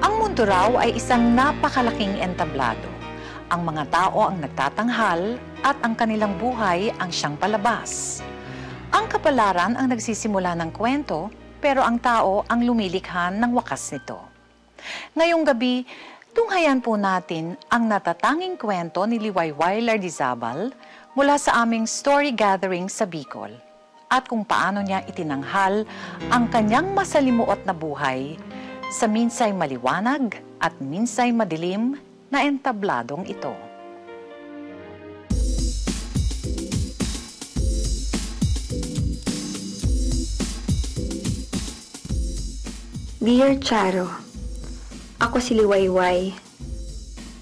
Ang mundo raw ay isang napakalaking entablado. Ang mga tao ang nagtatanghal at ang kanilang buhay ang siyang palabas. Ang kapalaran ang nagsisimula ng kwento, pero ang tao ang lumilikha ng wakas nito. Ngayong gabi, tunghayan po natin ang natatanging kwento ni Liwayway Lardizabal mula sa aming story gathering sa Bicol at kung paano niya itinanghal ang kanyang masalimuot na buhay sa minsay maliwanag at minsay madilim na entabladong ito. Dear Charo, ako si Liwayway.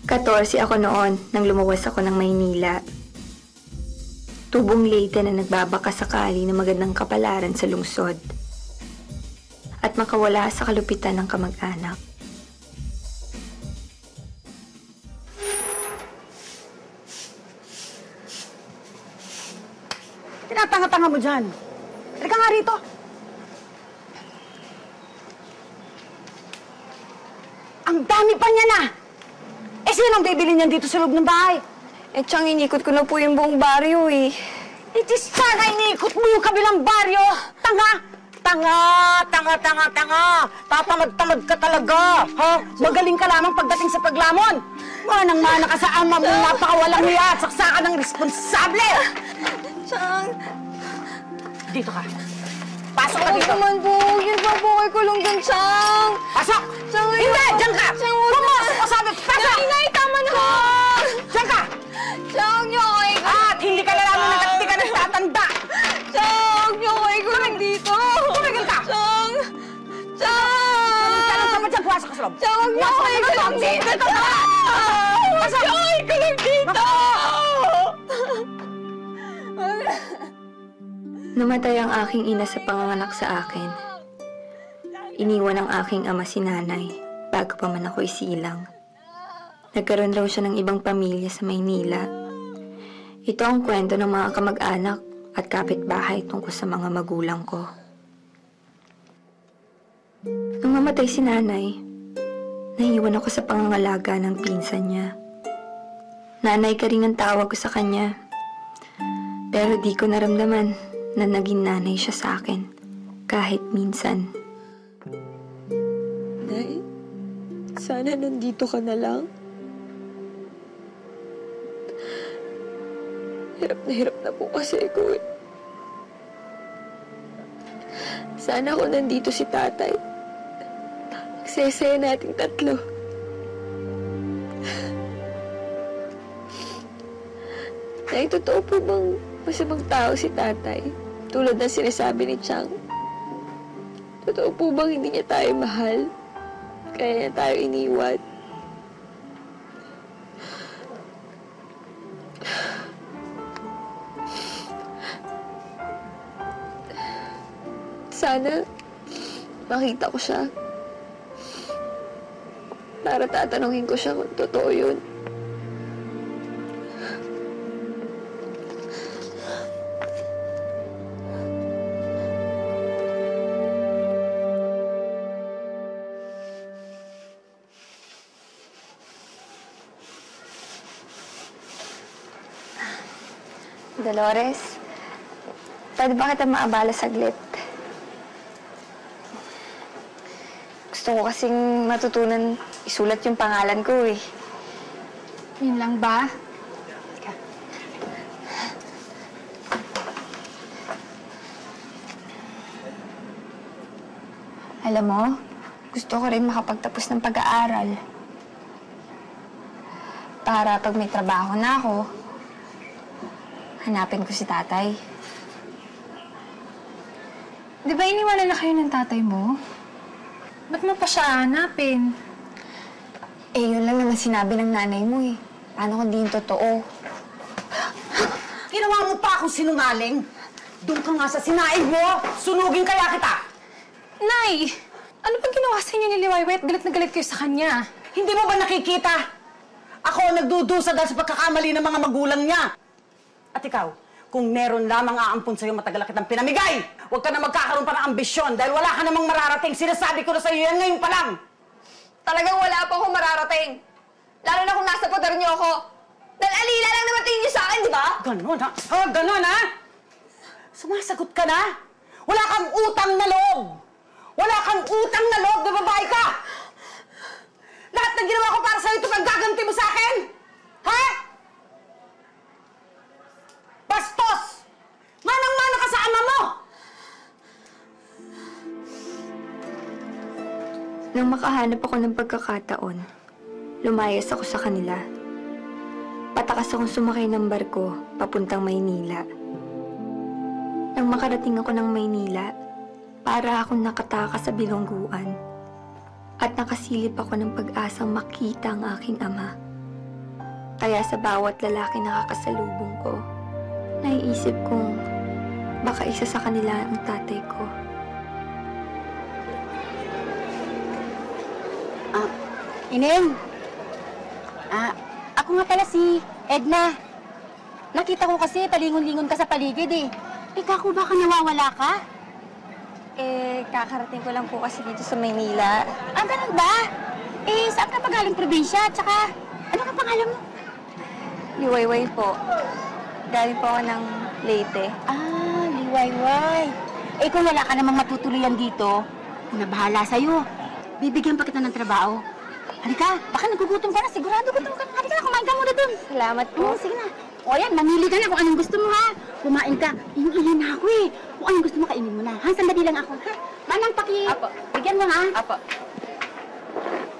14 ako noon nang lumuwas ako ng Maynila. Tubong Leyte na nagbabaka sakali na magandang kapalaran sa lungsod at makawala sa kalupitan ng kamag-anak. Tinatanga-tanga mo dyan. Halika nga rito. Ang dami pa niya na! Eh, sinong bibili niyan dito sa loob ng bahay? Eh, Chang, inikot ko na po yung buong baryo eh. It is sana iniikot mo yung kabilang baryo! Tanga! Tanga! Tanga! Tanga! Tanga! Tatamad-tamad ka talaga! Ha? Magaling ka lamang pagdating sa paglamon! Manang-mana ka sa ama mo, napakawalang hiya at saksakan ng responsable! Chang! Dito ka. Pasok ka dito. naman po. Yun pa po kay kulong dyan, Chang. Pasok! Chang, Hindi! Diyan ka! Pumasok ka sabi! Pasok! Inay, tama na po! Diyan ka! Chang, yung kay At hindi ka lalaman na hindi ka nagtatanda! Chang, yung kay kulong dito. Tumigil ka! Chang! Chang! Tanong ka pa dyan, pumasok ka sa loob. Chang, huwag niyo kay kulong dito, Chang! Pasok! Yung kay kulong dito! Namatay ang aking ina sa panganganak sa akin. Iniwan ang aking ama si nanay bago pa man ako isilang. Nagkaroon raw siya ng ibang pamilya sa Maynila. Ito ang kwento ng mga kamag-anak at kapitbahay tungkol sa mga magulang ko. Nung mamatay si nanay, naiwan ako sa pangangalaga ng pinsan niya. Nanay ka rin ang tawag ko sa kanya. Pero di ko naramdaman na naging nanay siya sa akin, kahit minsan. Nay, sana nandito ka na lang. Hirap na po kasi ko eh. Sana kung nandito si tatay, magsasaya nating tatlo. Nay, totoo po bang masamang tao si tatay? Tulad ng sinasabi ni Chang. Totoo po bang hindi niya tayo mahal? Kaya niya tayo iniwan? Sana makita ko siya. Para tatanungin ko siya kung totoo yun. Dolores, pwede ba kita maabala saglit? Gusto ko kasing matutunan isulat yung pangalan ko eh. Yun lang ba? Alam mo, gusto ko rin makapagtapos ng pag-aaral. Para pag may trabaho na ako, hanapin ko si tatay. Di ba iniwanan na kayo ng tatay mo? Ba't mo pa siya hanapin? Eh, yun lang naman sinabi ng nanay mo eh. Paano kung di yung totoo? Ginawa mo pa akong sinungaling. Doon ka nga sa sinaing mo. Sunugin kaya kita. Nay! Ano bang ginawa sa inyo ni Liwayway at galit na galit kayo sa kanya? Hindi mo ba nakikita? Ako ang nagdudusa dahil sa pagkakamali ng mga magulang niya. At ikaw, kung meron lamang aampun sa'yo, matagal na kitang pinamigay. Huwag ka na magkakaroon pa ng ambisyon dahil wala ka namang mararating. Sinasabi ko na sa'yo yan ngayon pa lang. Talagang wala pa akong mararating. Lalo na kung nasa poder niyo ako. Dahil alila lang naman tingin niyo sa akin, di ba? Ganon, ha? Ha? Ganon, ha? Sumasagot ka na? Wala kang utang na loob! Wala kang utang na loob na babae ka! Lahat ng ginawa ko para sa'yo ito paggaganti mo sa akin! Ha? Bastos! Manang-mana ka sa ama mo! Nang makahanap ako ng pagkakataon, lumayas ako sa kanila. Patakas akong sumakay ng barko papuntang Maynila. Nang makarating ako ng Maynila, para akong nakatakas sa bilangguan at nakasilip ako ng pag-asang makita ang aking ama. Kaya sa bawat lalaki na kakasalubong ko, naiisip kong baka isa sa kanila ang tatay ko. Ineng! Ako nga pala si Edna. Nakita ko kasi palingon-lingon ka sa paligid eh. Ikaw ko baka nawawala ka? Kakarating ko lang po kasi dito sa Maynila. Ganun ba? Saan ka pa galing probinsya? Tsaka, ano ka pangalan mo? Liwayway po. Galing po ako ng Leyte. Liwayway. Kung wala ka namang matutuluyan dito, kung nabahala sa'yo, bibigyan pa kita ng trabaho. Halika, baka nagugutom ka na. Sigurado gutom ka na. Halika na, kumain ka muna dun. Salamat po. Sige na. O yan, mamili ka na kung anong gusto mo ha. Kumain ka. Iyon na ako eh. Kung anong gusto mo, kainin mo na. Sandali lang ako. Ha? Manang Apo. Bigyan mo ha. Apo.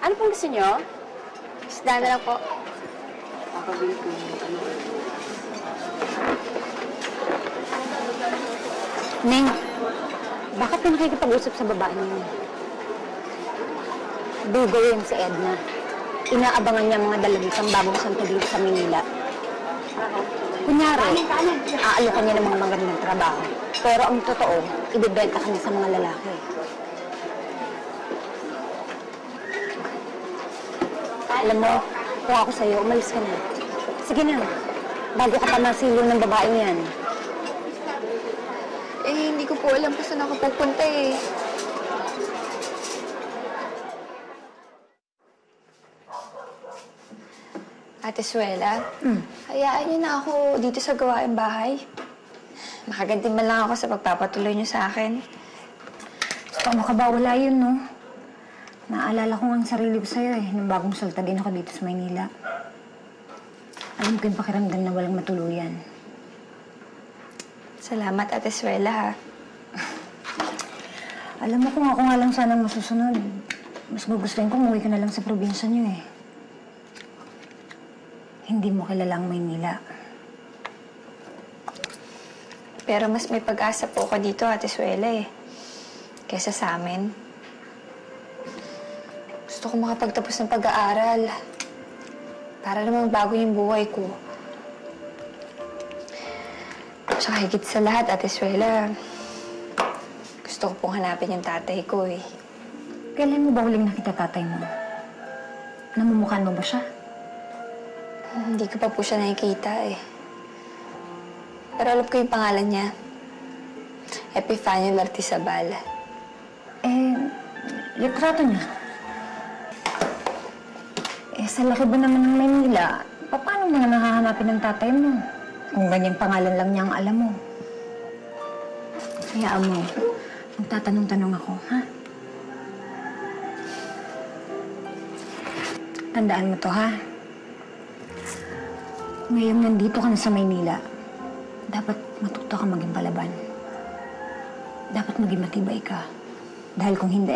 Ano pong gusto nyo? Isda na lang po. Neng, bakit ka nakikipag-usap sa babae niyo? Dugo yan si Edna. Inaabangan niya mga dalawang bagong santo dito sa Manila. Kunyari, aalokan niya ng mga magandang trabaho. Pero ang totoo, ibibenta ka niya sa mga lalaki. Alam mo, kung ako sa'yo, umalis ka na. Sige na, bago ka pa masilo ng babaeng yan. Hindi ko po alam kung saan ako pupunta eh. Ate Suela, hayaan niyo na ako dito sa gawaing bahay. Nakaganti man lang ako sa pagpapatuloy niyo sa akin. Paano ka ba? Wala yun, no? Naalala ko nga ang sarili ko sa'yo eh, nung bagong saltagin ako dito sa Maynila. Alam ko yung pakiramdam na walang matuluyan. Salamat, Ate Suela, ha? Alam mo kung ako nga lang sanang masusunod, mas gugustuhin ko umuwi ka na lang sa probinsya niyo eh. Hindi mo kilala ang Maynila. Pero mas may pag-asa po ako dito, Ate Suela, eh. Kesa sa amin. Gusto ko makapagtapos ng pag-aaral. Para namang bago yung buhay ko. Tsaka higit sa lahat, Ate Suela, gusto ko pong hanapin yung tatay ko, eh. Kailan mo ba huling nakita tatay mo? Namumukhaan mo ba siya? Hindi ko pa po siya nakikita, eh. Pero alam ko yung pangalan niya. Epifanio Lartizabal. Litrato niya. Sa laki ba naman ng Maynila, paano mo na nakahanapin ng tatay mo? Kung ganyang pangalan lang niya ang alam mo. Hayaan mo, magtatanong-tanong ako, ha? Tandaan mo to, ha? Ngayong nandito ka na sa Maynila, dapat matuto ka maging palaban. Dapat maging matibay ka. Dahil kung hindi,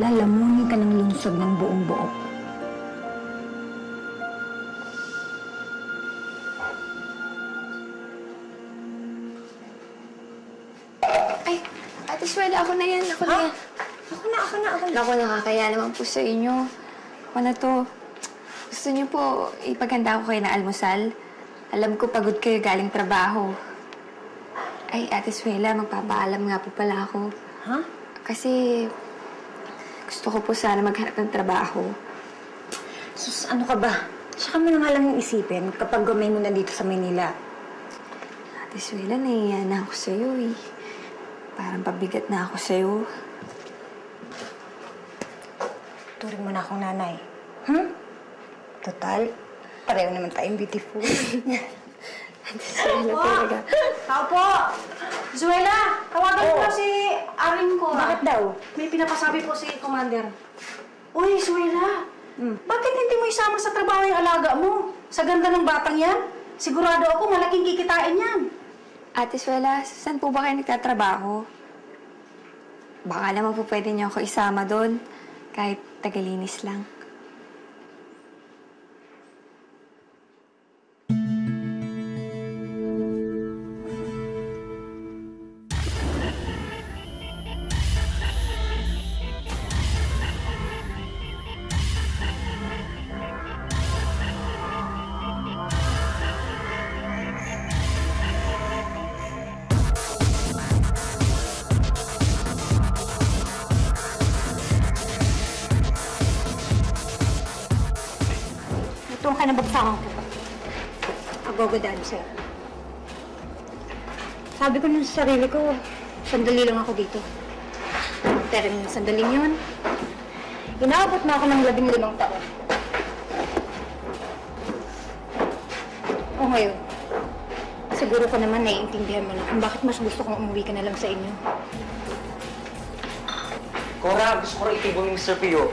lalamunin ka ng lungsod ng buong buo. Ay, Ate Suela, ako na yan. Ako na yan. Naku, nakakaya naman po sa inyo. Ako na to. Gusto niyo po ipaganda ko kayo ng almusal? Alam ko pagod kayo galing trabaho. Ay, Ate Suela, magpapaalam nga po pala ako. Ha? Kasi gusto ko po sana maghanap ng trabaho. Sus, ano ka ba? Tsaka mo na nga lang yung isipin kapag gumay mo na dito sa Maynila. Ate Suela, nahiya na ako sa'yo eh. Parang pabigat na ako sa'yo. tuturing mo na akong nanay. Total, pareho naman tayong beautiful. Suela talaga. Tao po! Zuela, tawagan mo si Aring ko. Bakit daw? May pinapasabi po si Commander. Uy, Zuela! Bakit hindi mo isama sa trabaho yung alaga mo? Sa ganda ng batang yan? Sigurado ako malaking kikitain yan. Ate Suela, saan po ba kayo nagtatrabaho? Baka naman po pwede niyo ako isama doon. Kahit tagalinis lang. Tuwang ka na bagsakan ko. Agogodado sa'yo. Sabi ko nun sa sarili ko, sandali lang ako dito. Pero yung sandaling yun, inaabot na ako ng 15 taon. O ngayon, siguro ko naman naiintindihan mo na kung bakit mas gusto kong umuwi ka na lang sa inyo. Cora, gusto ko rin itibong ni Mr. Pio.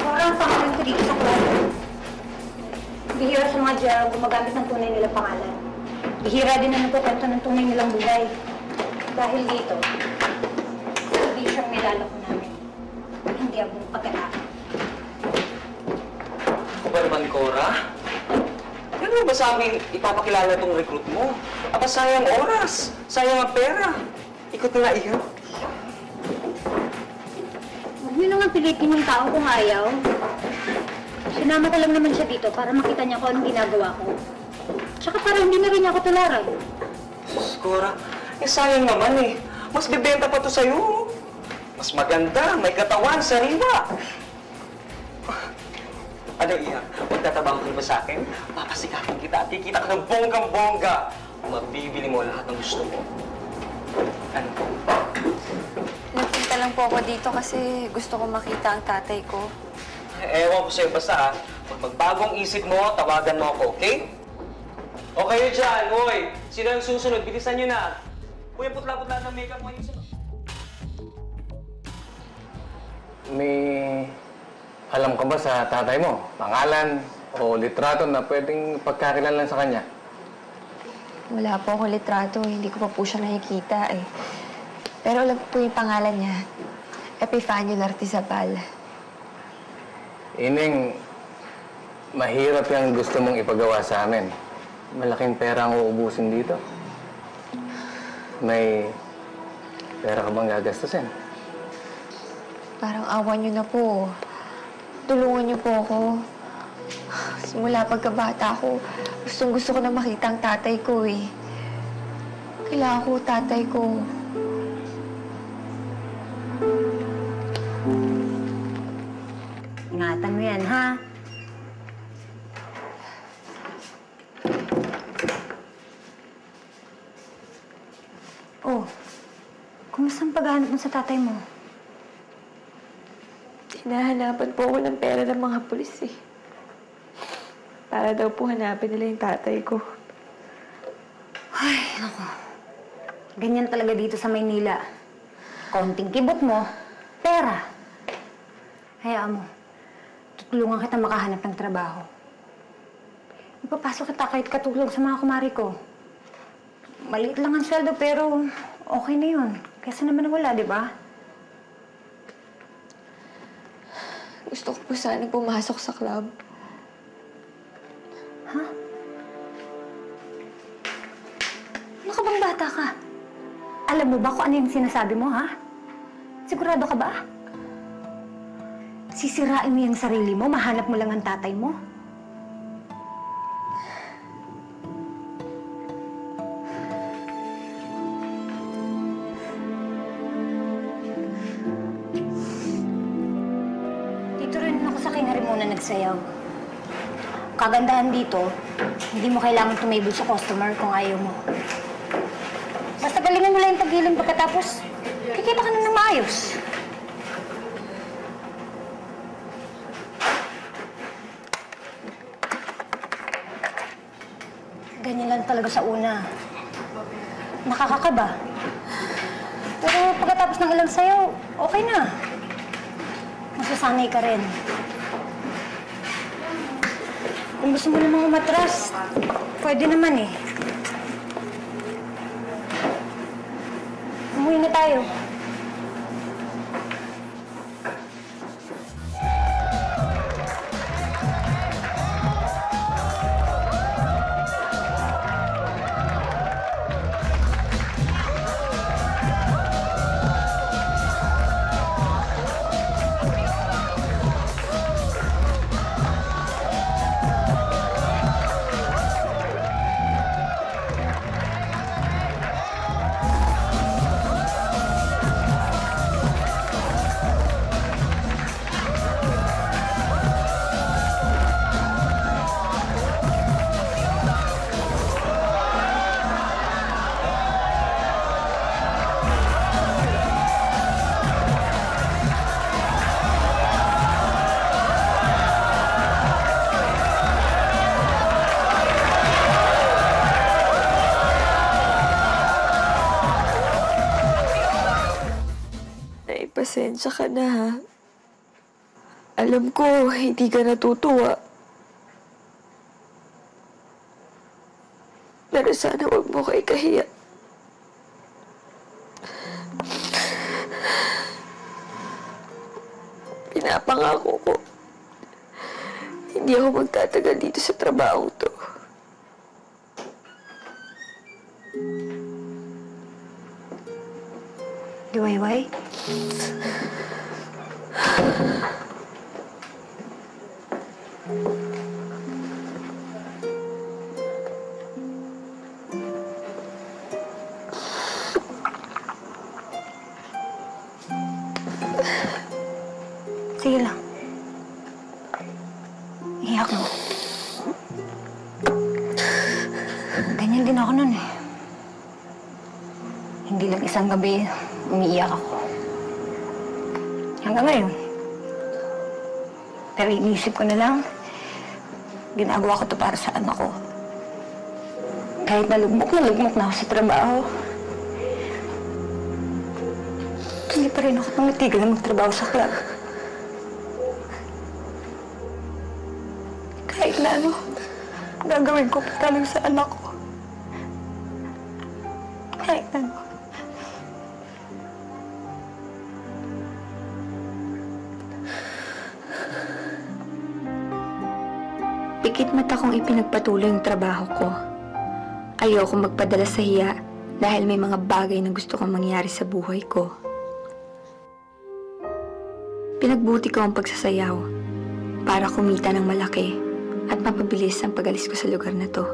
Parang pangalan ko dito sa club. Bihira sa mga dyan gumagamit ng tunay nilang pangalan. Bihira din na nagkukwento ng tunay nilang buhay. Dahil dito, hindi siyang nilalako namin. Hindi ang buong pagkatapos. Ako ba naman, Cora? Yan mo ba sa amin ipapakilala itong recruit mo? Aba, sayang oras. Sayang ang pera. Ikot na nga iyan. Huwag niyo nang pilitin yung tao kung ayaw. Sinama ko lang naman siya dito para makita niya kung anong ginagawa ko. Tsaka para hindi na rin niya ako tularan. Sus, Cora, sayang naman eh. Mas bibenta pa to sa'yo. Mas maganda, may katawan, sariwa. Ano, Iha? Magtatrabaho ka ba sa akin? Papasikatin kita at kikita ka ng bonggang-bongga. Mabibili mo lahat ng gusto mo. Ano po? Nagpunta lang po ako dito kasi gusto ko makita ang tatay ko. Ewan ko sa'yo, basta pag magbagong isip mo, tawagan mo ako, okay? O kayo dyan, hoy! Sino ang susunod? Bilisan nyo na! Uy, ang putla-putla ng makeup mo yung sunod. May alam ka ba sa tatay mo? Pangalan o litrato na pwedeng pagkakilanlan sa kanya? Wala po akong litrato. Hindi ko pa po siya nakikita eh. Pero alam ko po yung pangalan niya. Epifanio Lartizabal. Ining, mahirap yung gusto mong ipagawa sa amin. Malaking pera ang uubusin dito. May pera ka bang gagastusin? Parang awa niyo na po. Tulungan niyo po ako. Simula pagkabata ko, gustong-gusto ko na makita ang tatay ko eh. Kailangan ko tatay ko. Ingatan mo yan, ha? Oh, kumusta ang paghahanap mo sa tatay mo? Hinahanapan po ako ng pera ng mga pulis eh. Para daw po hanapin nila yung tatay ko. Ay, naku. Ganyan talaga dito sa Maynila. Konting kibot mo, pera. Hayaan mo. Tutulungan kita makahanap ng trabaho. Ipapasok kita kahit katulong sa mga kumari ko. Maliit lang ang sweldo pero okay na yun. Kaysa naman wala, di ba? Gusto ko po sana pumasok sa club. Ha? Ano ka bang bata ka? Alam mo ba kung ano yung sinasabi mo, ha? Sigurado ka ba? Sisirain mo yung sarili mo, mahanap mo lang ang tatay mo? Dito rin ako sa Kingarimuna nagsayaw. Kagandahan dito, hindi mo kailangan tumable sa customer kung ayaw mo. Basta Pagalingan mo lang yung tagilin pagkatapos kikita ka na ng maayos. Ganyan lang talaga sa una. Nakakakaba. Pero pagkatapos ng ilang sayaw, okay na. Masasanay ka rin. Kung gusto mo namang umatras, pwede naman eh. Umuwi na tayo. Pasensya ka na, ha? Alam ko, hindi ka natutuwa. Pero sana huwag mo kay kahiya. Pinapangako ko, hindi ako magtatagal dito sa trabaho to. Liwayway? Sige lang. Iyak mo. Ganyan din ako nun eh. Hindi lang isang gabi, umiiyak ako. Hanggang ngayon. Pero iniisip ko na lang, ginagawa ko to para sa anak ko. Kahit nalugmok na ako sa trabaho, hindi pa rin ako tumitigil na magtrabaho sa club. Kahit na ano, gagawin ko para lang sa anak ko. Kahit na ano. Pikit mata kong ipinagpatuloy yung trabaho ko. Ayoko magpadala sa hiya dahil may mga bagay na gusto kong mangyari sa buhay ko. Pinagbuti ko ang pagsasayaw para kumita ng malaki at mapabilis ang pag-alis ko sa lugar na to.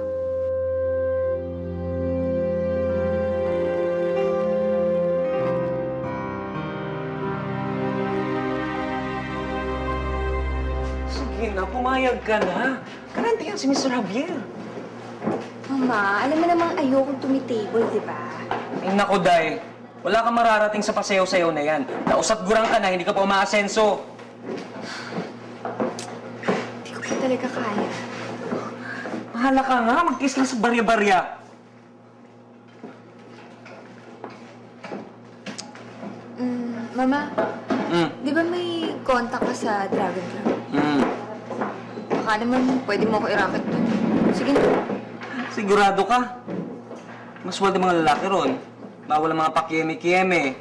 Sige na, pumayag ka na. Garantiyan si Mr. Javier. Mama, alam mo namang ayokong tumitable, di ba? Ay, naku, Day. Wala kang mararating sa pasayaw-sayaw na yan. Nausap-gurang ka na, hindi ka pa umaasenso. Hindi ko pa talaga kaya. Mahala ka nga, mag-kiss lang sa barya-barya. Mama, di ba may contact ka sa Dragon Club? Baka naman pwede mo ako i-racket doon. Sige na. Sigurado ka? Mas wala mga lalaki ron. Bawal ang mga pakieme-kieme.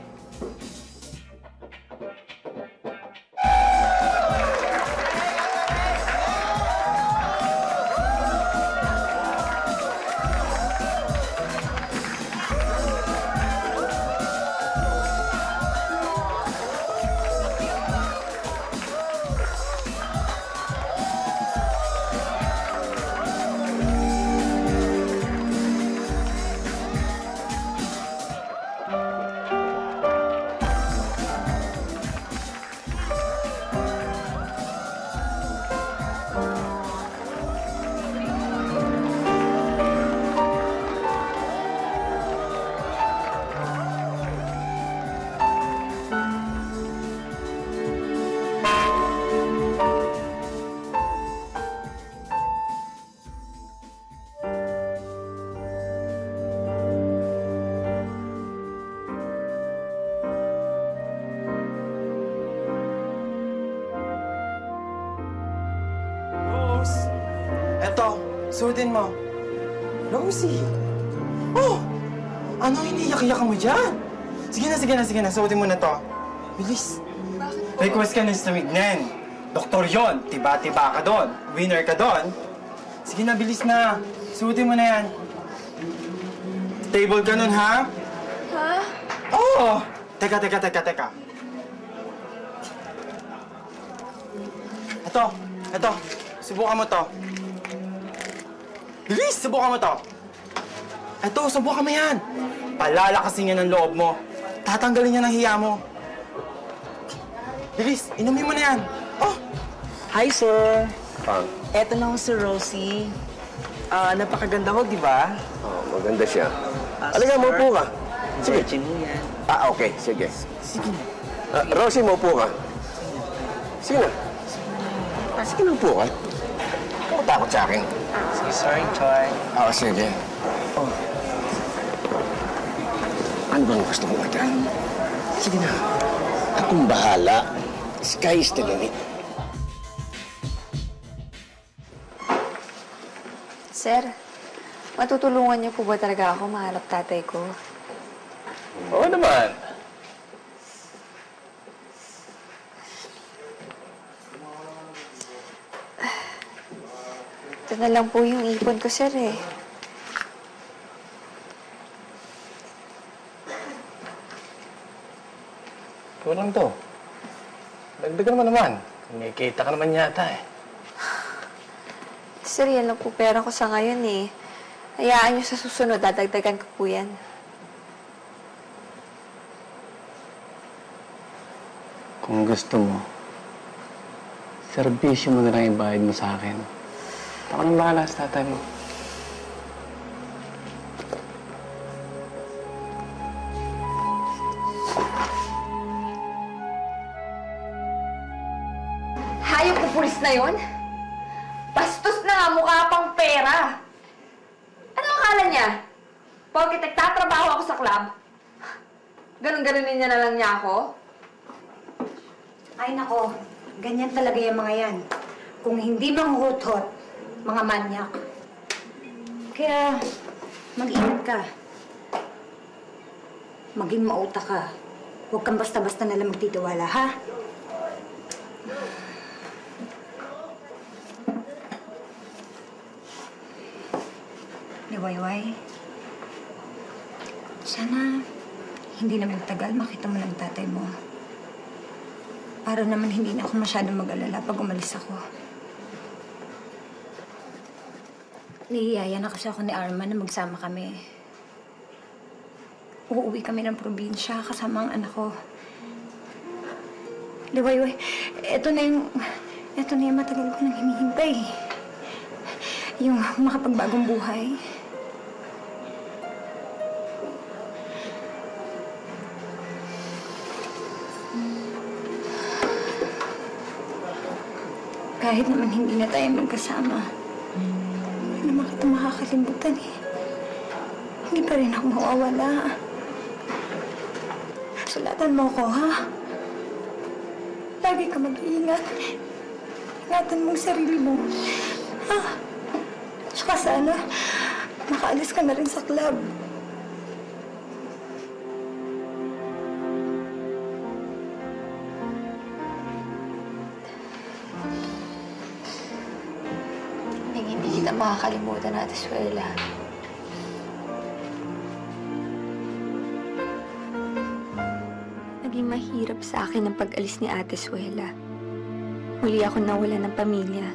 Eto, suotin mo. Rosie! Oh! Ano iniyak-iyak mo dyan? Sige na. Suotin mo na to. Bilis. Request ka ng Stamignen. Doktor yon. Tiba-tiba ka doon. Winner ka doon. Sige na, bilis na. Suotin mo na yan. Stable ka nun, ha? Ha? Oo! Teka. Ito. Subukan mo to. Bilis! Subukan mo to. Ito, subukan mo yan. Palalakasin yan ang loob mo. Tatanggalin niya ng hiya mo. Bilis, inumin mo na yan. Oh! Hi, sir. Pang. Eto na ho si Rosie. Napakaganda ho, di ba? Oh, maganda siya. Halika, maupo ka. Sige. Virgin ho yan. Okay. Sige. Sige na. Rosie, maupo ka. Sige na. Sige na, upo ka. Huwag takot sa akin. Sige, sorry, Choy. Sige. Oh. Ano bang gusto mo dyan? Sige na. Akong bahala. Sky is the limit. Sir, matutulungan niyo po ba talaga ako mahanap tatay ko? Oo naman. Ito na lang po yung ipon ko, sir, eh. Kulang to. Dagdagan mo naman. May kita ka naman yata eh. Sir, yan lang po pera ko sa ngayon, eh. Hayaan niyo sa susunod, dadagdagan ko po yan. Kung gusto mo, serbisyo mo na lang ibayad mo sa akin. Ako nang bahala sa tatay mo. Hayop na pulis na yon? Bastos na nga, mukha pang pera. Ano akala niya? Pagkat nagtatrabaho ako sa club, ganun-ganunin niya na lang niya ako? Ay nako, ganyan talaga yung mga yan. Kung hindi manghuhot-hot, mga manyak. Kaya, mag-ingat ka. Maging mauta ka. Huwag kang basta-basta nalang magtitiwala, ha? Liwayway, sana hindi na magtagal makita mo ng tatay mo. Para naman hindi na ako masyadong mag-alala pag umalis ako. Nihiyaya na kasi ako ni Arman na magsama kami. Uuwi kami ng probinsya kasama ang anak ko. Liwayway, ito na yung matagal ko nang hinihintay. Yung makapagbagong buhay. Kahit naman hindi na tayo magkasama, hindi naman kita makakalimutan eh. Hindi pa rin ako mawawala. Sulatan mo ko, ha? Lagi ka mag-iingat. Ingatan mo ang sarili mo. Ha? Tsaka sana, makaalis ka na rin sa club. Hindi kita makakalimutan, Ate Suela. Naging mahirap sa akin ang pag-alis ni Ate Suela. Muli ako nawalan ng pamilya.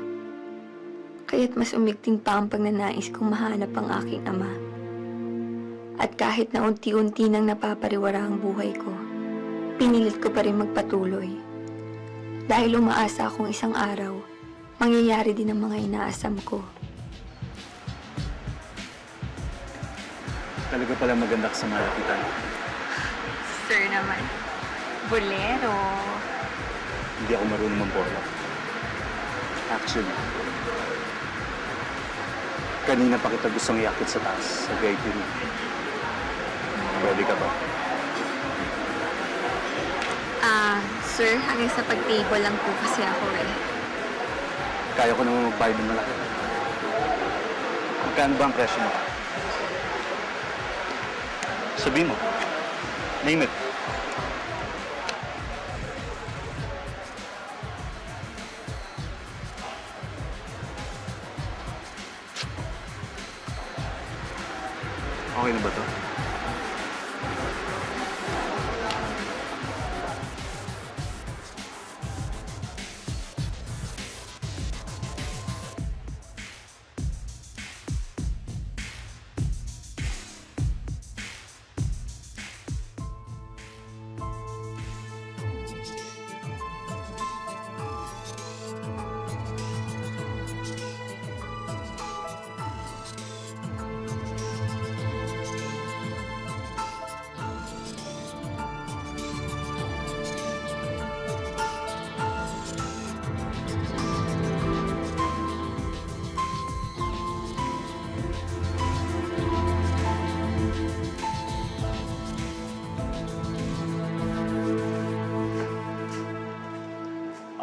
Kaya't mas umigting pa ang pagnanais kong mahanap ang aking ama. At kahit na unti-unti nang napapariwara ang buhay ko, pinilit ko pa rin magpatuloy. Dahil umaasa akong isang araw, mangyayari din ang mga inaasam ko. Talaga pala maganda ka sa malapitan. Sir naman, bolero. Hindi ako marunong magbola. Actually, kanina pa kita gustong iakit sa taas, sa VIP room. Ready ka ba? Sir, hanggang sa pag-table lang po kasi ako eh. Kaya ko naman magbayad ng malaki. Magkano ba ang presyo mo? Sabihin mo. Name it. Okay na ba to?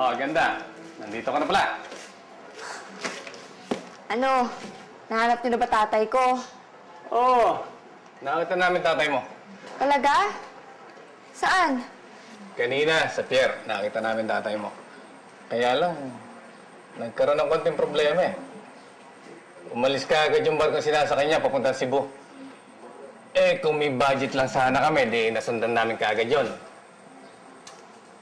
Oh, ganda. Nandito ka na pala. Ano? Nahanap niyo na ba tatay ko? Oo. Nakita namin tatay mo. Talaga? Saan? Kanina, sa pier, nakita namin tatay mo. Kaya lang, nagkaroon ng konting problema eh. Umalis ka agad yung barkong sinasakay niya papunta Cebu. Eh, kung may budget lang sana kami, di nasundan namin kaagad yon.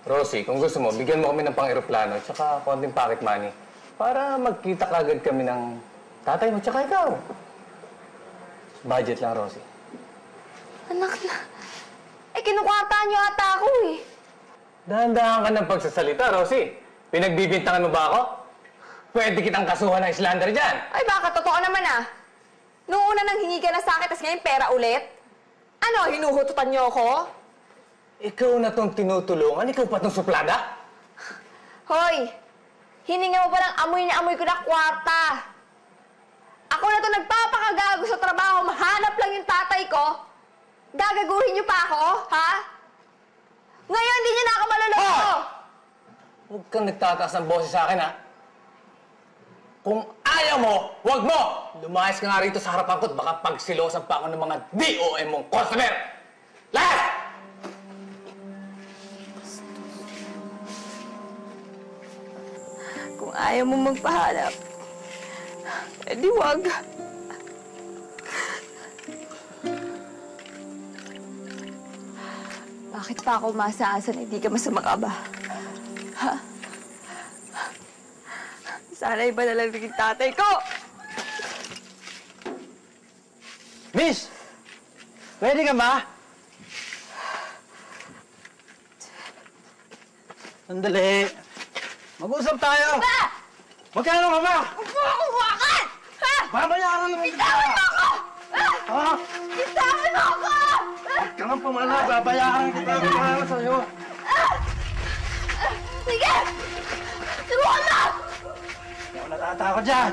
Rosie, kung gusto mo, bigyan mo kami ng pang-aeroplano at saka konting pocket money para magkita kagad kami ng tatay mo tsaka ikaw. Budget lang, Rosie. Anak na. Eh, kinukwartahan niyo ata ako eh. Dahan-dahan ka ng pagsasalita, Rosie. Pinagbibintangan mo ba ako? Pwede kitang kasuhan ng slander dyan. Ay, baka totoo naman ah. Noong una nang hingi ka na sa akin, tas ngayon pera ulit? Ano, hinuhututan niyo ako? Ikaw na tong tinutulungan, ikaw pa tong suplada? Hoy! Hininga mo ba ng amoy na amoy ko na kwarta? Ako na to nagpapakagago sa trabaho, mahanap lang yung tatay ko. Gagaguhin niyo pa ako, ha? Ngayon, hindi niyo na ako maluloko! Huwag kang nagtataas ng boses sa akin, ha? Kung ayaw mo, huwag mo! Lumayas ka nga rito sa harapan ko at baka pagsilosan pa ako ng mga DOM mong customer! Last! Kung ayaw mo magpahanap, edi wag. Bakit pa ako maasa-asa na hindi ka masama ka ba? Ha? Sana iba na lang naging tatay ko! Miss! Pwede ka ba? Sandali. Mag-usap tayo. Ba! Magkano ka ba? Huwag mo akong hawakan! Ha? Babayaran naman kita. Bitawan mo ako! Ha? Bitawan mo ako! Huwag ka nang pumala. Babayaran kita. Babayaran sa'yo. Sige! Subukan mo! Hindi ako natatakot dyan.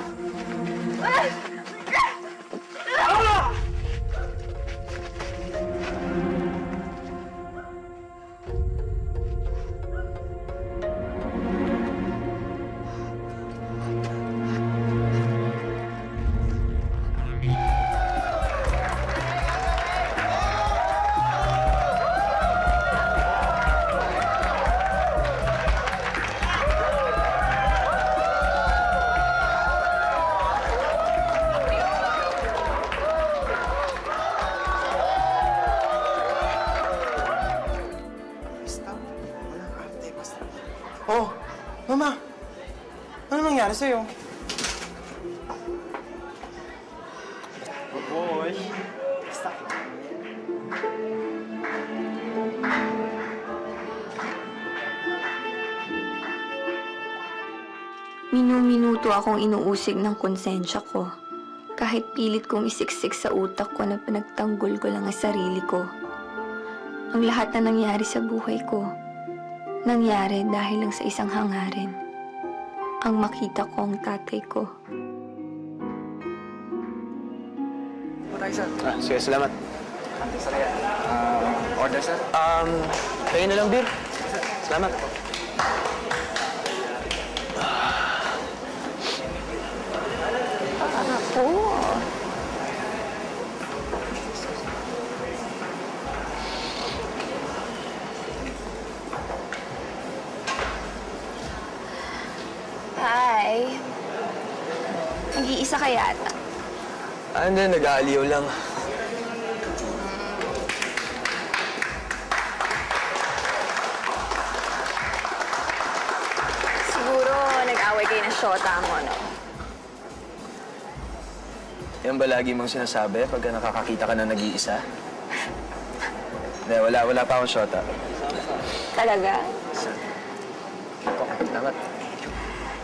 Oh, Mama. Ano nangyari sa'yo? Oh, boy. Basta. Minu-minuto akong inuusig ng konsensya ko. Kahit pilit kong isiksik sa utak ko na pinagtanggol ko lang ang sarili ko. Ang lahat na nangyari sa buhay ko, nangyari dahil lang sa isang hangarin. Ang makita ko ang tatay ko. Sige, salamat. Order, sir? Kayo na lang, beer. Salamat. Anak ko, Hi. Nag-iisa ka yata. Ano, nag-aaliw lang. Siguro nag-away kayo ng shota mo, no? Yan ba lagi mong sinasabi pagka nakakakita ka na nag-iisa? Hindi, wala pa akong shota. Talaga? Salamat.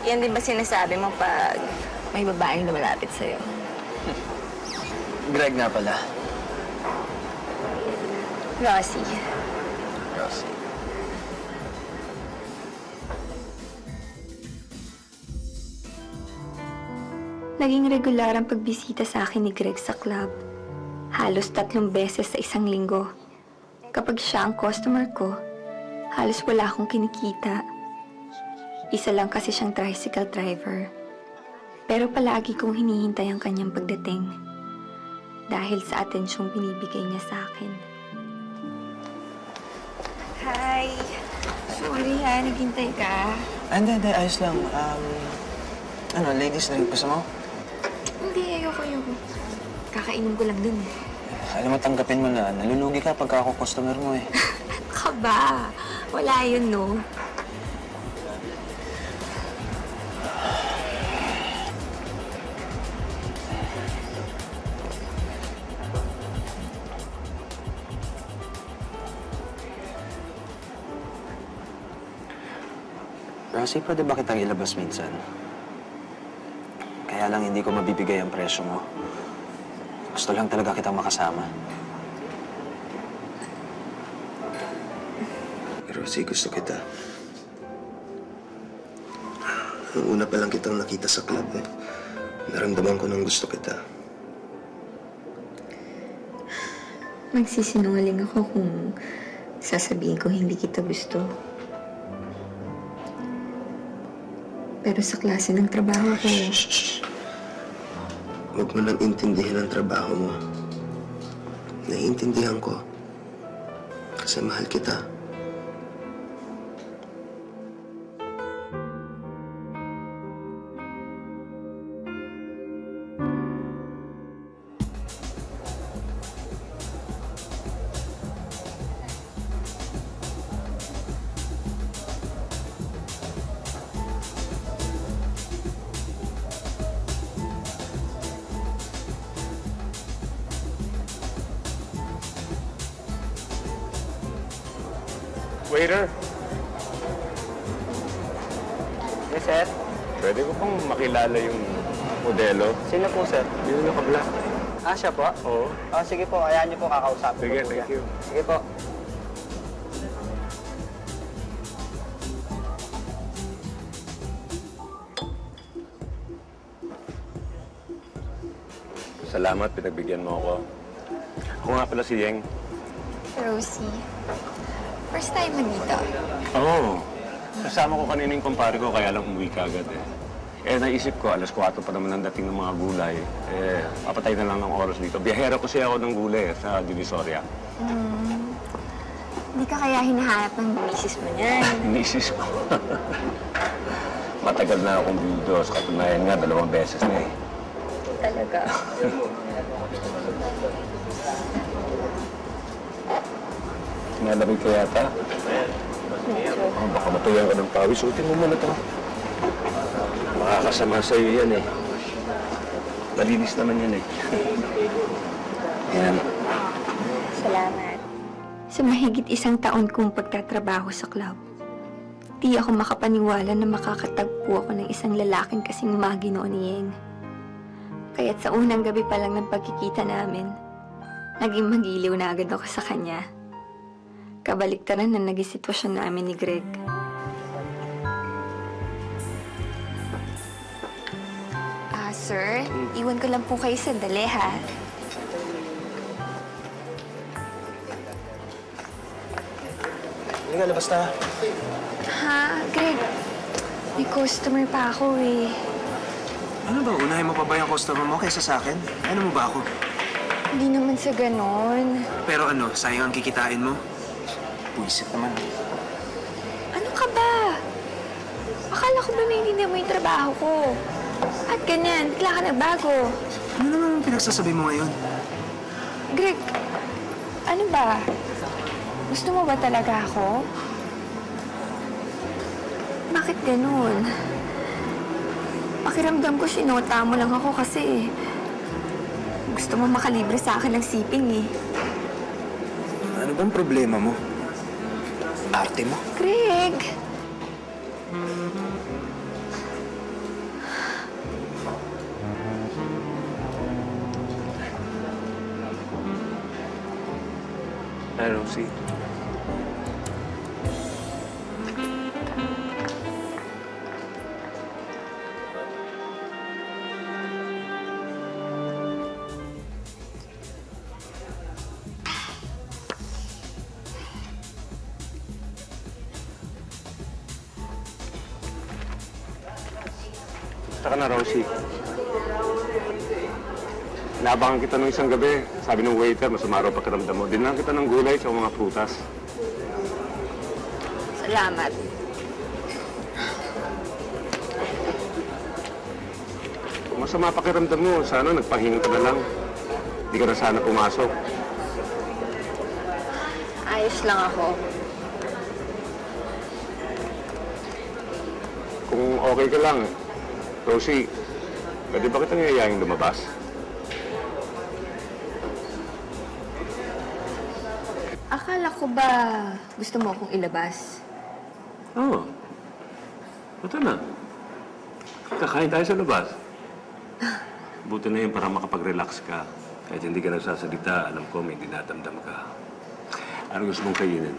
Yan din ba sinasabi mo pag may babaeng lumalapit sa'yo? Greg nga pala. Rosie. Rosie. Naging regular ang pagbisita sa akin ni Greg sa club. Halos 3 beses sa isang linggo. Kapag siya ang customer ko, halos wala akong kinikita. Isa lang kasi siyang tricycle driver. Pero palagi kong hinihintay ang kanyang pagdating. Dahil sa atensyong binibigay niya sa akin. Hi! Sorry ha, naghintay ka. Hindi, ayos lang. Ladies drink, gusto mo? Hindi, ayoko. Kakainin ko lang dun eh. Alam mo, tanggapin mo na. Nalulugi ka pagka ako customer mo eh. Ka ba? Wala yun, no? Rosie, pwede ba kitang ilabas minsan? Kaya lang hindi ko mabibigay ang presyo mo. Gusto lang talaga kitang makasama. Rosie, gusto kita. Nung una pa lang kitang nakita sa club eh. Naramdaman ko nang gusto kita. Magsisinungaling ako kung sasabihin ko hindi kita gusto. Pero sa klase ng trabaho ko... Huwag mo nang intindihin ang trabaho mo. Naiintindihan ko. Kasi mahal kita. Waiter, Yes, sir. pwede ko pong makilala yung modelo? Sino po, sir? Yung naka-black. Siya po? Oo. Sige po, ayan niyo po kakausapin Sige, ko po thank siya. you. Sige po. Salamat, pinagbigyan mo ako. Ako nga pala si Yeng. Rosie, first time mo dito. Oo. Kasama ko kanina yung kumpare ko, kaya lang umuwi ka agad eh. Naisip ko, 4:00 pa naman ang dating ng mga gulay. Papatay na lang ng oras dito. Biyahera kasi ako ng gulay sa Divisoria. Hindi ka kaya hinahanap ng misis mo niyan. Misis ko. Matagal na akong video. Sa katunayan nga, 2 beses na eh. Talaga. Nalamig ka yata? Baka matuyan ka ng pawis. Suotin mo muna ito. Makakasama sa'yo yan eh. Malinis naman yan eh. Yan. Salamat. Sa mahigit 1 taon kong pagtatrabaho sa club, di ako makapaniwala na makakatagpo ako ng isang lalaking kasing maginoo ni Yeng. Kaya't sa unang gabi pa lang ng pagkikita namin, naging magiliw na agad ako sa kanya. Kabaliktaran na naging sitwasyon namin ni Greg. Sir, iwan ko lang po kayo sandali, ha? Hindi ka, labas na. Ha, Greg? May customer pa ako, eh. Ano ba, unahin mo pa ba yung customer mo kaysa sa akin? Ano mo ba ako? Hindi naman sa ganon. Pero ano, sayang ang kikitain mo? Puisit naman. Ano ka ba? Akala Akala ko ba naiintindihan mo yung trabaho ko? At ganyan, bigla ka nagbago. Ano naman ang pinagsasabi mo ngayon? Greg, ano ba? Gusto mo ba talaga ako? Bakit ganun? Pakiramdam ko sinota mo lang ako kasi gusto mo makalibre sa akin ng siping eh. Ano bang problema mo? Arte mo? Greg! Hi, Rosie. Saka na, Rosie. Naabangan kita nung isang gabi. Sabi ng waiter, masama raw pakiramdam mo. Dinala kita ng gulay sa mga prutas. Salamat. Kung masama pakiramdam mo, sana nagpahinga ka na lang. Hindi ka na sana pumasok. Ayos lang ako. Kung okay ka lang, Rosie, pwede ba kita ngayayang lumabas? Akala ko ba gusto mo akong ilabas? Oo. Ito na. Kakain tayo sa labas. Buti na yun para makapag-relax ka. Kahit hindi ka nagsasalita, alam ko may dinadamdam ka. Ano gusto mong kainin?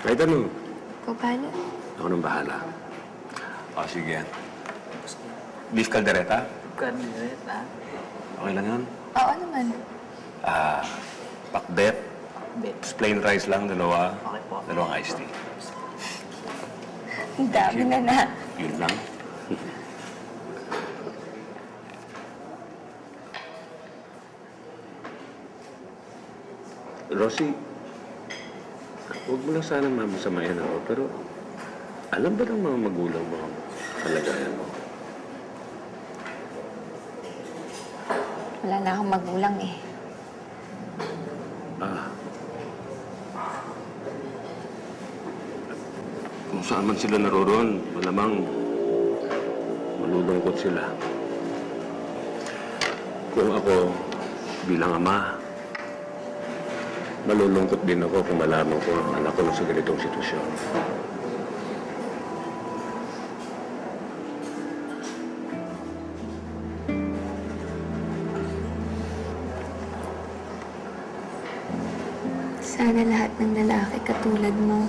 Kahit ano. Ikaw bahala. Ako nang bahala. O, sige. Beef caldereta? Caldereta? Okay lang yan? Oo naman. Pakbet. Plain rice lang, dalawa. Okay po. Dalawang iced tea. Ang dami na. Yun lang. Rosie, huwag mo lang sana mamasamayan ako, pero alam ba ng mga magulang mo ang kalagayan mo? Wala na akong magulang eh. Kung saan man sila naroon, malamang malulungkot sila. Kung ako, bilang ama, malulungkot din ako kung malaman ko ang anak ko sa ganitong sitwasyon. Sana lahat ng lalaki katulad mo.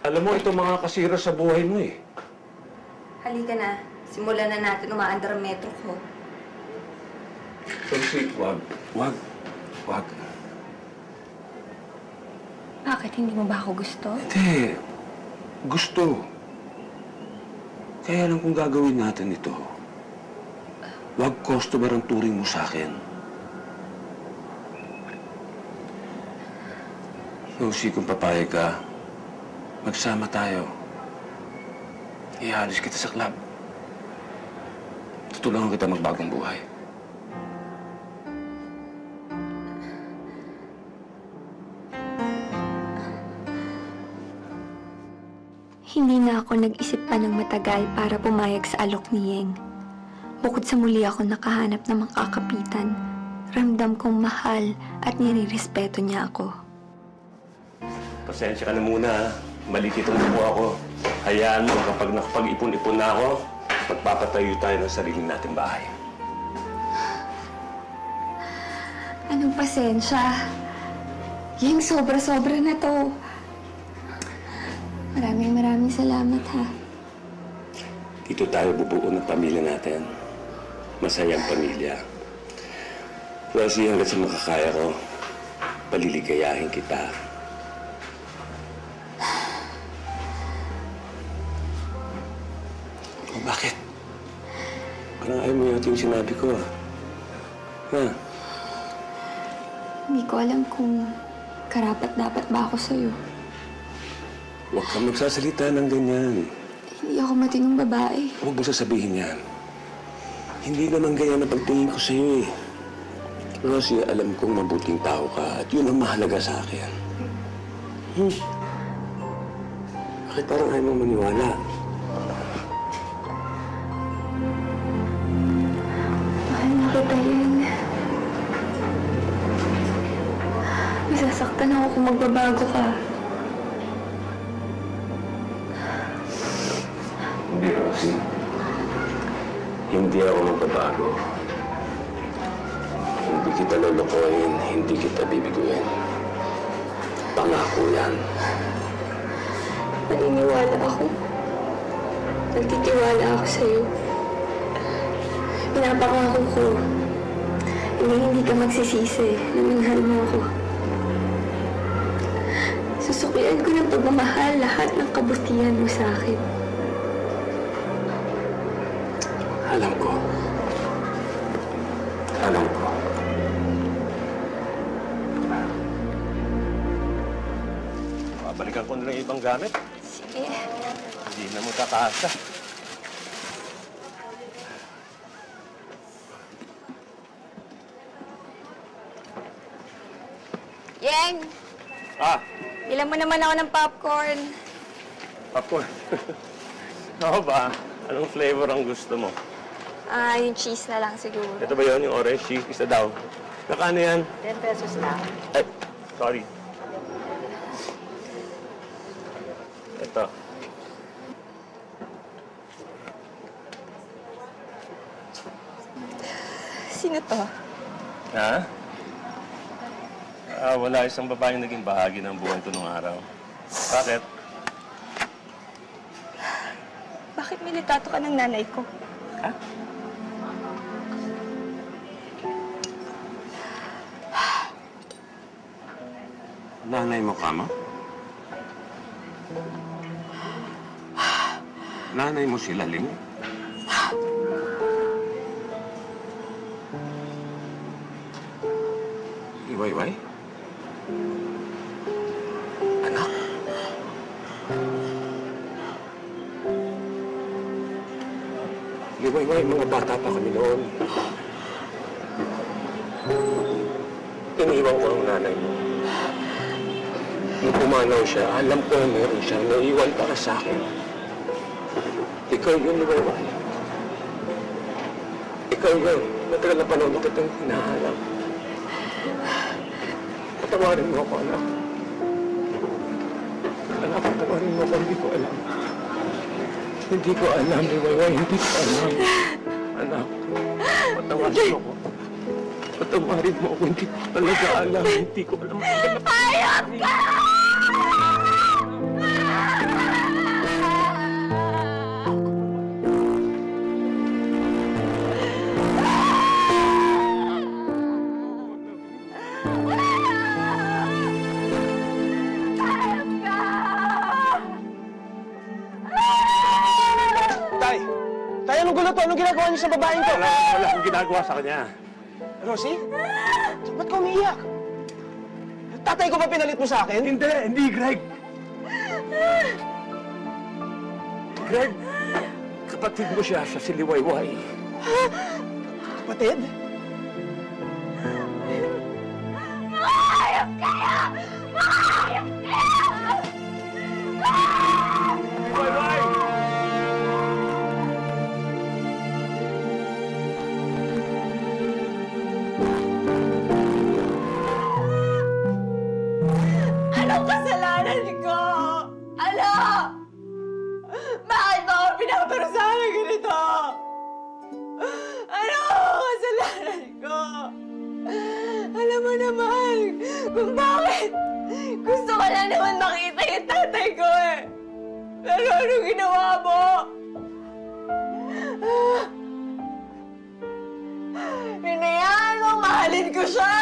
Alam mo, ito mga kasira sa buhay mo eh. Halika na. Simulan na natin umaandar ang metro ko. Rosie, wag. Bakit? Hindi mo ba ako gusto? Hindi. Gusto. Kaya lang kung gagawin natin ito, wag customer ang turing mo sa akin. Rosie, kung papayag ka, magsama tayo. Ihalis kita sa club. Tutulungan kita magbagong buhay. Hindi na ako nag-isip pa ng matagal para pumayag sa alok ni Yeng. Bukod sa muli ako nakahanap ng makakapitan, ramdam kong mahal at nirirespeto niya ako. Pasensya ka na muna, ha? Malikitong po ako. Hayaan mo, kapag nakapag-ipon-ipon na ako, magpapatayo tayo ng sarili nating bahay. Anong pasensya? Yeng, sobra-sobra na to. Maraming salamat, ha. Dito tayo bubuo ng pamilya natin. Masayang pamilya. Rosie, hanggang sa makakaya ko, paliligayahin kita. Oh, bakit? Parang ayaw mo yata yung sinabi ko, ah. Ha? Hindi ko alam kung karapat-dapat ba ako sa'yo. Huwag kang magsasalita ng ganyan. Hindi ako matinong babae. Huwag mo sasabihin yan. Hindi naman ganyan ang pagtingin ko sa'yo, eh. Rosie, alam kong mabuting tao ka at yun ang mahalaga sa akin. Bakit parang ayaw mo maniwala? Mahal na kita, Yeng. Masasaktan ako kung magbabago ka. Hindi, Rosie. Hindi ako magbabago. Hindi kita lulukoyin, hindi kita bibiguin. Pangako yan. Naniniwala ako. Nagtitiwala ako sa'yo. Pinapangako ko. Hindi ka magsisisi na minahal mo ako. Susuklian ko ng pagmamahal lahat ng kabutihan mo sa akin. Alam ko. Alam ko. Balikan ko na lang ibang gamit. Sige. Hindi na mo kakasa. Yeng! Ah, Bilang mo naman ako ng popcorn. popcorn. Ako ba? Anong flavor ang gusto mo? Yung cheese na lang siguro. Ito ba yun, yung orange cheese? Isa daw. Nakano yan? 10 pesos lang. Ay, sorry. Ito. Sino to? Ha? Wala isang babaeng naging bahagi ng buwan ko nung araw. Bakit? Bakit may litrato ka ng nanay ko? Ha? Nanay mo ka mo? Nanay mo si Laling? Iwayway? Anak? Iwayway, mga bata pa kami noon. Iniwan ko ang nanay mo. Nung pumanaw siya, alam ko na meron siya. Naiwan para sa akin. Ikaw yun, Iwayway. Ikaw yun. Matagal na panahon na kitang hinahanap. Patawarin mo ako, anak. Anak, patawarin mo ako. Hindi ko alam. Hindi ko alam, Iwayway. Hindi ko alam. Anak, patawarin mo ako. Patawarin mo ako. Hindi ko talaga alam. Hindi ko alam. Hayop ka! Tay! Tay, anong gulo to? Anong ginagawa niyo sa babaeng to? Wala akong ginagawa sa kanya. Rosie? Ba't ka umiiyak? Tatay ko ba pinalit mo sa akin? Hindi, Greg. Greg, kapatid mo siya sa Siliwayway. Kapatid? Hayop kayo! Hayop kayo! Siliwayway! Anong kasalanan ko? Ano? Bakit mo ako pinaparusahan ng ganito? Ano kasalanan ko? Alam mo naman kung bakit gusto ko lang naman makita yung tatay ko eh. Anong ginawa mo? Hinayaan mo, mahalin ko siya!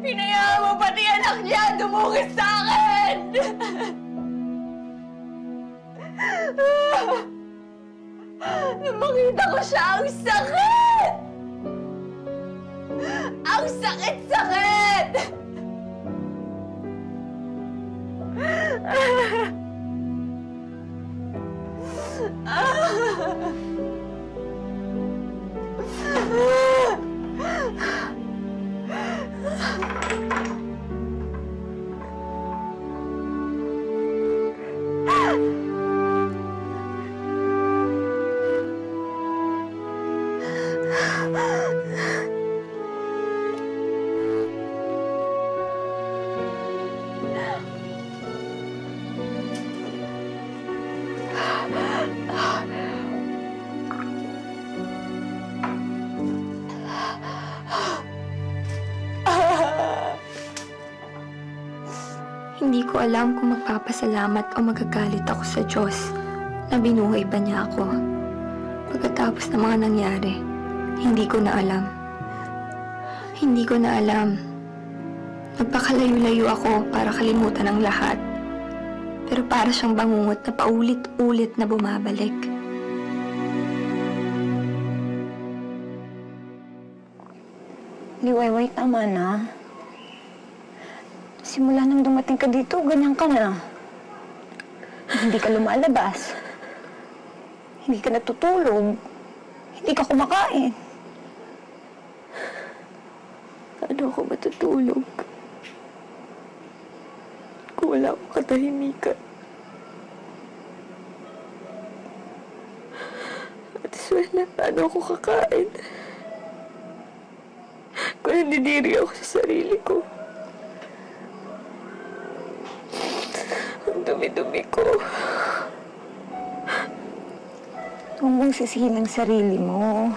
Hinayaan mo pati anak niya dumungis sa akin! Nung makita ko siya, ang sakit! Ang sakit-sakit! Hindi ko alam kung magpapasalamat o magagalit ako sa Diyos na binuhay ba niya ako. Pagkatapos ng mga nangyari, hindi ko na alam. Hindi ko na alam. Nagpakalayo-layo ako para kalimutan ang lahat. Pero para siyang bangungot na paulit-ulit na bumabalik. Liwayway, tama na. Simula nang dumating ka dito, ganyan ka na. Hindi ka lumalabas. Hindi ka natutulog. Hindi ka kumakain. Paano ako matutulog? Kung wala akong katahimikan. At Swela, paano ako kakain? Kung nandidiri ako sa sarili ko. Ang dumi-dumi ko. Huwag mong sisihin ang sarili mo.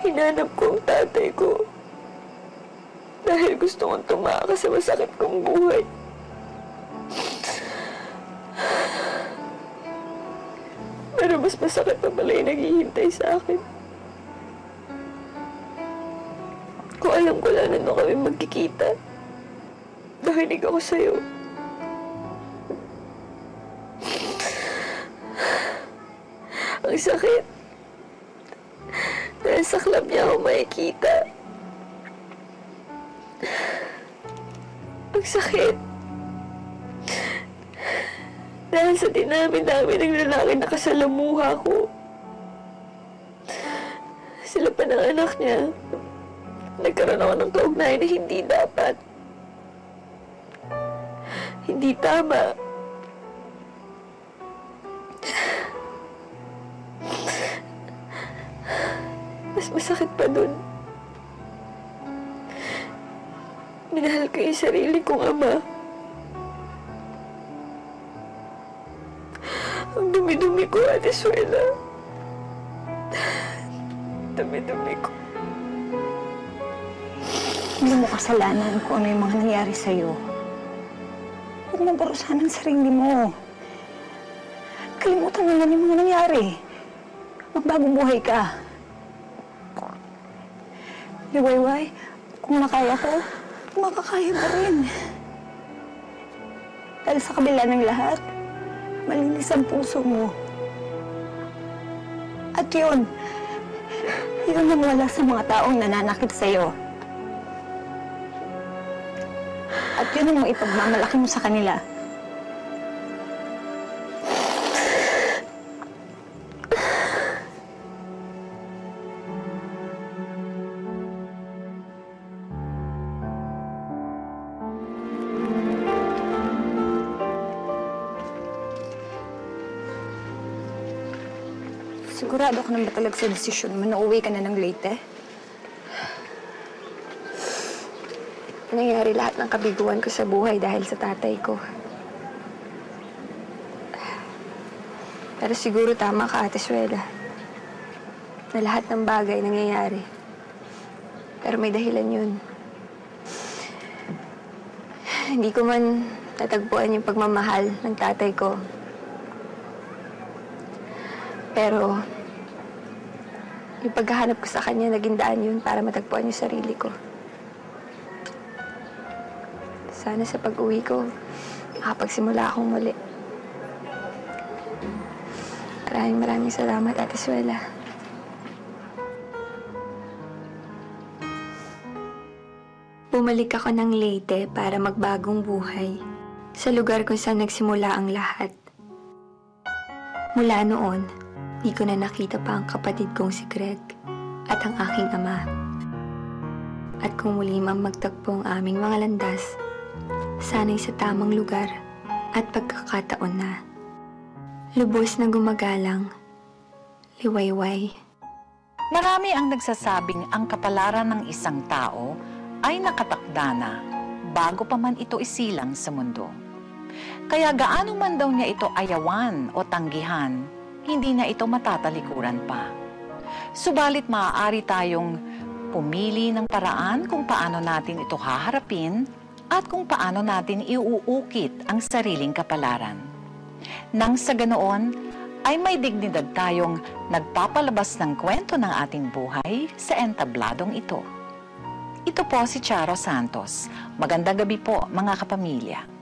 Hinanap ko ang tatay ko. Dahil gusto kong tumakas sa masakit kong buhay. Pero mas masakit pa pala yung naghihintay sa akin. Kung alam ko lang na kami magkikita, nakinig ako sa'yo. Ang sakit. Dahil sa club niya ako makikita. Ang sakit. Dahil sa dinami-dami ng lalaki na kasalamuha ko. Sila pa ng anak niya. Nagkaroon ako ng kaugnayan na hindi dapat. Hindi tama. Mas masakit pa dun. Minahal ko yung sarili kong ama. Ang dumi-dumi ko, Ate Swela. Dumi-dumi ko. Hindi mo kasalanan kung ano yung mga nangyari sa'yo. Huwag mo parusahan ang sarili mo. Kalimutan mo lang yung mga nangyari. Magbagong buhay ka. Liwayway, kung makaya ko, makakaya ka rin. Dahil sa kabila ng lahat, malinis ang puso mo. At yun ang wala sa mga taong nananakit sa'yo. At yun ang ipagmamalaki mo sa kanila. Sigurado ka na ba talaga sa desisyon mo na uwi ka na ng Leyte? Nangyari lahat ng kabiguan ko sa buhay dahil sa tatay ko. Pero siguro tama ka, Ate Swela. Na lahat ng bagay nangyayari. Pero may dahilan yun. Hindi ko man natagpuan yung pagmamahal ng tatay ko. Pero, yung paghahanap ko sa kanya, naging daan yun para matagpuan yung sarili ko. Sana sa pag-uwi ko, makapagsimula akong muli. Maraming salamat, Ate Suela. Bumalik ako ng Leyte para magbagong buhay sa lugar kung saan nagsimula ang lahat. Mula noon, di ko na nakita pa ang kapatid kong si Greg at ang aking ama. At kung muli mang magtagpo ang aming mga landas, sana'y sa tamang lugar at pagkakataon na. Lubos na gumagalang, liwayway. Marami ang nagsasabing ang kapalaran ng isang tao ay nakatakda na bago pa man ito isilang sa mundo. Kaya gaano man daw niya ito ayawan o tanggihan, hindi na ito matatalikuran pa. Subalit maaari tayong pumili ng paraan kung paano natin ito haharapin at kung paano natin iuukit ang sariling kapalaran. Nang sa ganoon, ay may dignidad tayong nagpapalabas ng kwento ng ating buhay sa entabladong ito. Ito po si Charo Santos. Magandang gabi po, mga kapamilya.